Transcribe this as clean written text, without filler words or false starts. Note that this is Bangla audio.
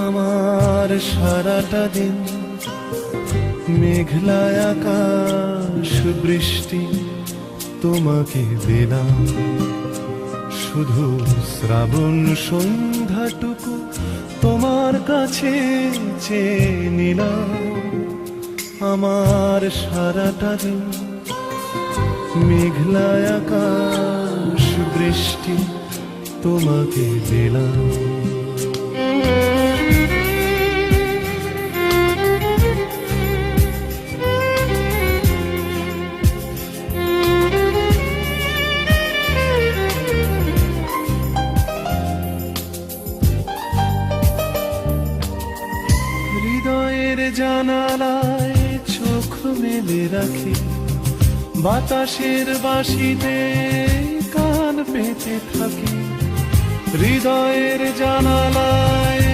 আমার সারাটা দিন মেঘলা আকাশ বৃষ্টি তোমাকে দিলাম, শুধু শ্রাবণ সন্ধ্যাটুকু তোমার কাছে চেয়ে নিলাম। আমার সারাটা দিন মেঘলা আকাশ বৃষ্টি তোমাকে দিলাম। হৃদয়ের জানালায় চোখ মেলে রাখি, বাতাসের বাঁশিতে কান পেতে থাকি। হৃদয়ের জানালায়